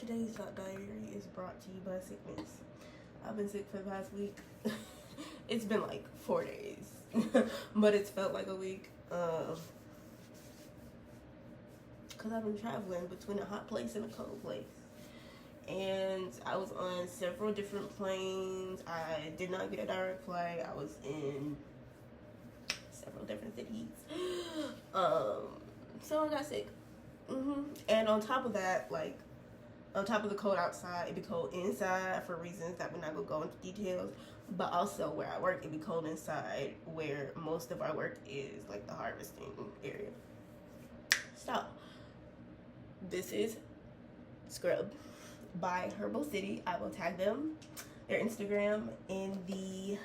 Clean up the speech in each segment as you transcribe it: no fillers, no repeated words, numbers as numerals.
Today's Thought Diary is brought to you by sickness. I've been sick for the past week. It's been like 4 days, but it's felt like a week. Because I've been traveling between a hot place and a cold place. And I was on several different planes. I did not get a direct flight. I was in several different cities. So I got sick. And on top of that, like, on top of the cold outside, it be cold inside for reasons that we're not gonna go into details. But also where I work, it be cold inside, where most of our work is, like the harvesting area. So this is Scrub by Herbal City. I will tag them, their Instagram, in the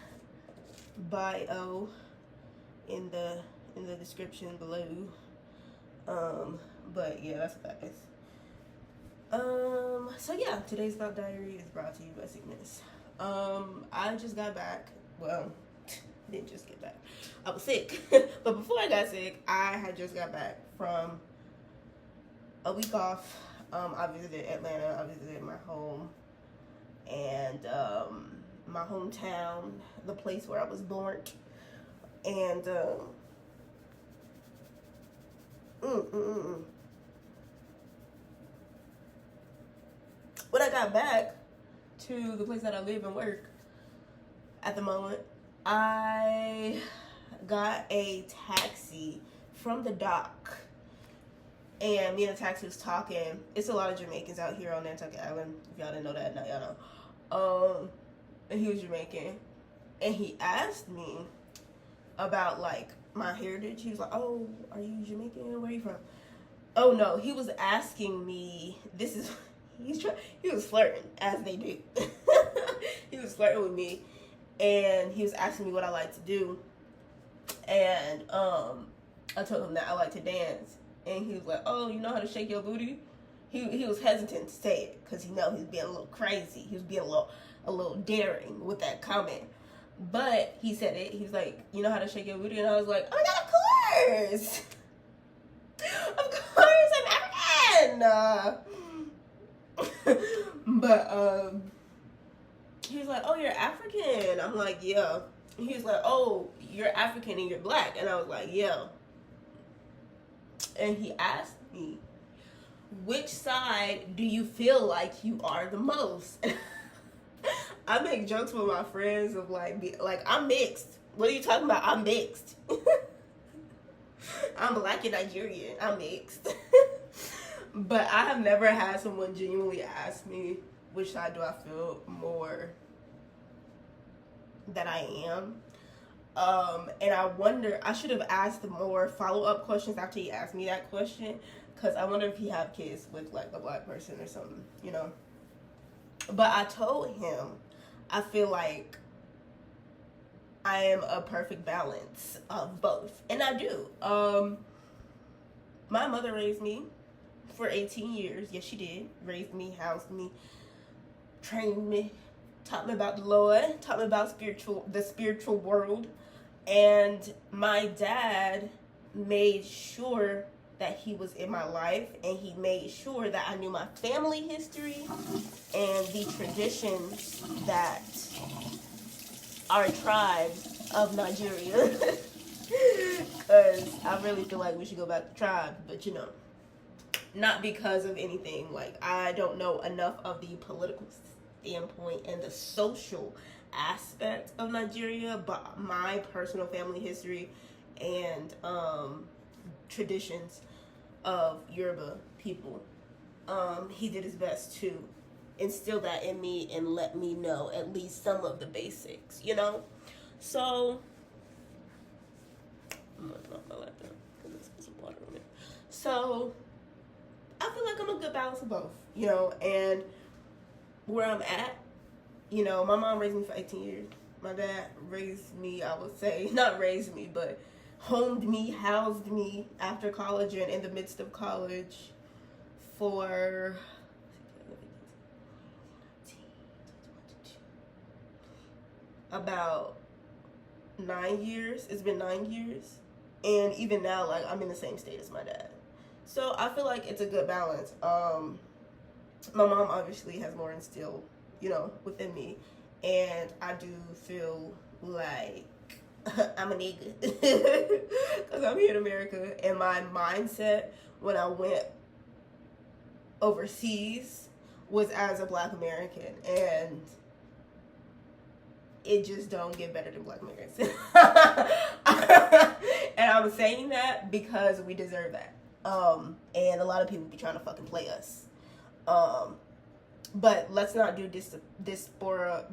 bio, in the description below. But yeah, that's what that is. So yeah, today's Thought Diary is brought to you by sickness. I just got back. Well, didn't just get back. I was sick. But before I got sick, I had just got back from a week off. I visited Atlanta. I visited my home and my hometown, the place where I was born. And when I got back to the place that I live and work at the moment, I got a taxi from the dock. And me and the taxi was talking. It's a lot of Jamaicans out here on Nantucket Island. If y'all didn't know that, now y'all know. And he was Jamaican. And he asked me about, like, my heritage. He was like, oh, are you Jamaican? Where are you from? Oh, no. He was asking me, he was flirting, as they do. He was flirting with me. And he was asking me what I like to do. And I told him that I like to dance. And he was like, oh, you know how to shake your booty? He was hesitant to say it because he know he was being a little crazy. He was being a little daring with that comment. But he said it. He was like, you know how to shake your booty? And I was like, oh my God, of course. Of course, I'm African. But he was like, oh, you're African. I'm like, yeah. He was like, oh, you're African and you're black. And I was like, yeah. And he asked me, which side do you feel like you are the most? I make jokes with my friends of like I'm mixed. What are you talking about? I'm mixed. I'm black and Nigerian. I'm mixed. But I have never had someone genuinely ask me which side do I feel more that I am. And I wonder, I should have asked more follow-up questions after he asked me that question, because I wonder if he have kids with like a black person or something, you know. But I told him I feel like I am a perfect balance of both, and I do. My mother raised me for 18 years. Yes, she did. Raised me, housed me, trained me, taught me about the Lord, taught me about the spiritual world. And my dad made sure that he was in my life, and he made sure that I knew my family history and the traditions that our tribes of Nigeria. Because I really feel like we should go back to tribes, but you know, not because of anything. Like, I don't know enough of the political standpoint and the social aspect of Nigeria, but my personal family history and traditions of Yoruba people, he did his best to instill that in me and let me know at least some of the basics, you know. So I'm gonna knock my laptop because there's some water on it. So I feel like I'm a good balance of both, you know. And where I'm at, you know, my mom raised me for 18 years. My dad raised me, I would say, not raised me, but homed me, housed me after college and in the midst of college for about 9 years. It's been 9 years. And even now, like, I'm in the same state as my dad. So I feel like it's a good balance. my mom obviously has more instilled, within me, and I do feel like I'm a nigga because I'm here in America, and my mindset when I went overseas was as a Black American, and it just don't get better than Black Americans. And I'm saying that because we deserve that. And a lot of people be trying to fucking play us. But let's not do diaspora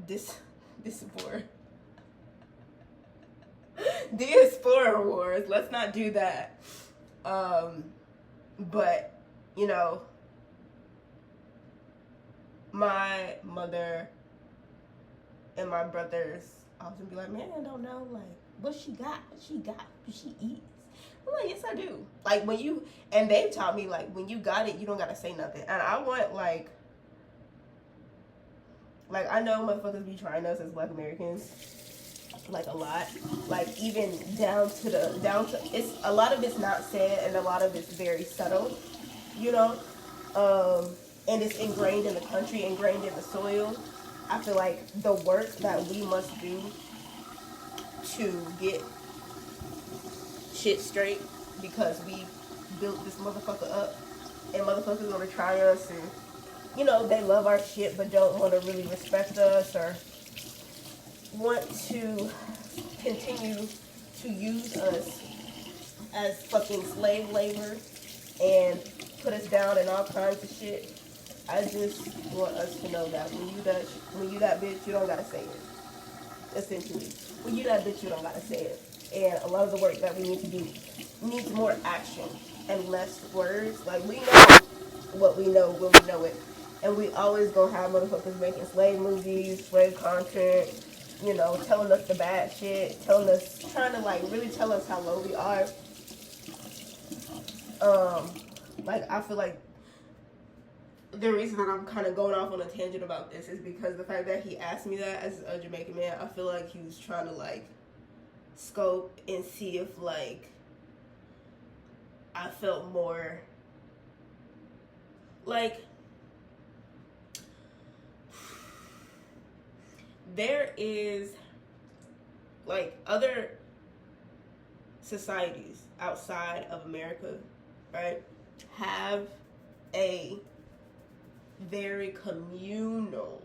wars. Let's not do that. But, my mother and my brothers often be like, man, I don't know, like, what she got, what she eats. I'm like, yes, I do. Like, and they've taught me, like, when you got it, you don't gotta say nothing. And I want, like, I know motherfuckers be trying us as Black Americans, like, a lot. Like, even down to, it's, a lot of it's not said, and a lot of it's very subtle, and it's ingrained in the country, ingrained in the soil. I feel like the work that we must do to get shit straight, because we built this motherfucker up, and motherfuckers want to try us, and they love our shit but don't want to really respect us or want to continue to use us as fucking slave labor and put us down in all kinds of shit. I just want us to know that when you that bitch, you don't gotta say it. Essentially, when you that bitch, you don't gotta say it. And a lot of the work that we need to do needs more action and less words. Like, we know what we know when we know it, and we always gonna have motherfuckers making slave movies, slave content, telling us the bad shit, trying to like really tell us how low we are. I feel like the reason that I'm kind of going off on a tangent about this is because the fact that he asked me that as a Jamaican man, I feel like he was trying to like scope and see if like I felt more like there is like other societies outside of America, right, have a very communal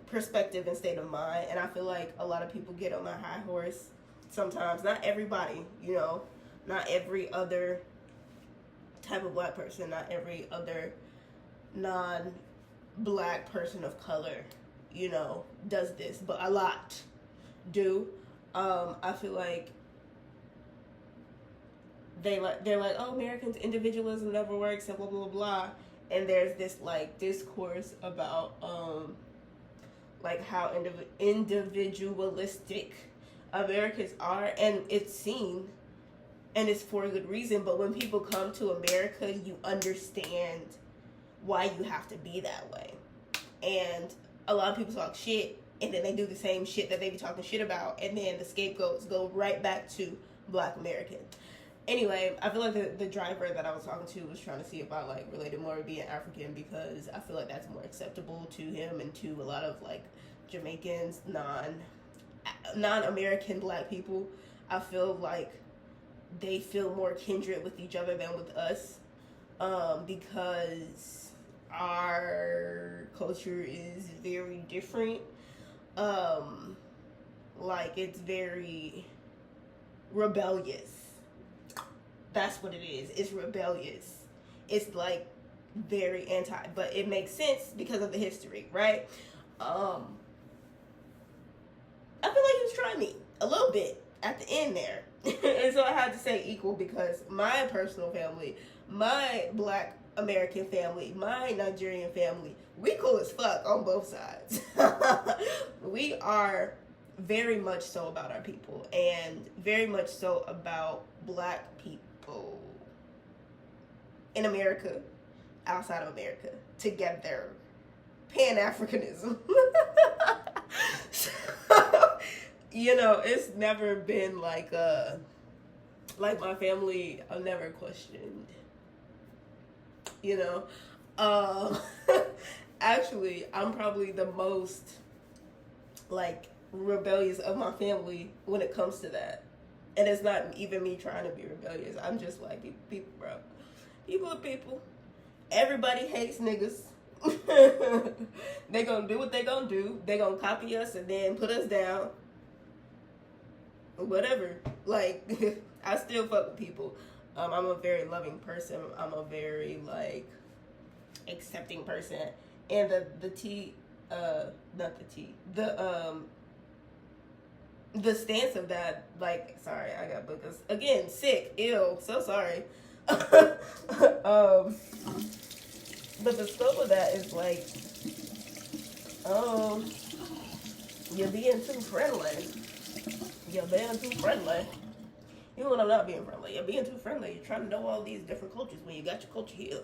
perspective and state of mind, and I feel like a lot of people get on their high horse sometimes. Not everybody, not every other type of Black person, not every other non-Black person of color, does this, but a lot do. I feel like they're like, oh, Americans, individualism never works, and blah blah blah. And there's this like discourse about like how individualistic Americans are, and it's seen, and it's for a good reason. But when people come to America, you understand why you have to be that way. And a lot of people talk shit, and then they do the same shit that they be talking shit about, and then the scapegoats go right back to Black Americans. Anyway, I feel like the driver that I was talking to was trying to see if I like related more to being African, because I feel like that's more acceptable to him and to a lot of like Jamaicans, non-American Black people. I feel like they feel more kindred with each other than with us, because our culture is very different. Like, it's very rebellious. That's what it is. It's rebellious. It's like very anti, but it makes sense because of the history, right? I feel like he was trying me a little bit at the end there. And so I had to say equal, because my personal family, my Black American family, my Nigerian family, we cool as fuck on both sides. We are very much so about our people, and very much so about Black people in America, outside of America, together. Pan-Africanism. So, it's never been like my family, I've never questioned you know. Um, actually, I'm probably the most like rebellious of my family when it comes to that. And it's not even me trying to be rebellious. I'm just like, people, bro. People are people. Everybody hates niggas. They gonna do what they gonna do. They gonna copy us and then put us down. Whatever. Like, I still fuck with people. I'm a very loving person. I'm a very, like, accepting person. And the stance of that, like, sorry, I got bookers. Again, sick, ill, so sorry. But the scope of that is like, you're being too friendly. You're being too friendly. Even when I'm not being friendly, you're being too friendly. You're trying to know all these different cultures when you got your culture here.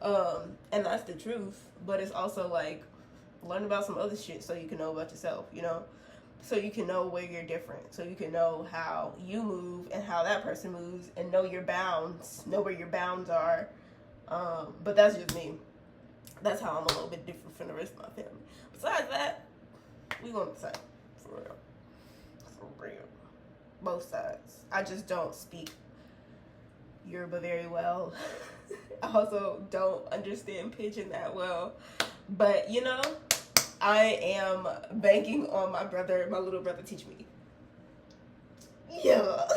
And that's the truth. But it's also like, learn about some other shit so you can know about yourself, you know? So you can know where you're different. So you can know how you move and how that person moves and know your bounds. Know where your bounds are. But that's just me. That's how I'm a little bit different from the rest of my family. Besides that, we gonna decide. For real. For real. Both sides. I just don't speak Yoruba very well. I also don't understand Pidgin that well. But, you know, I am banking on my little brother teaching me. Yeah.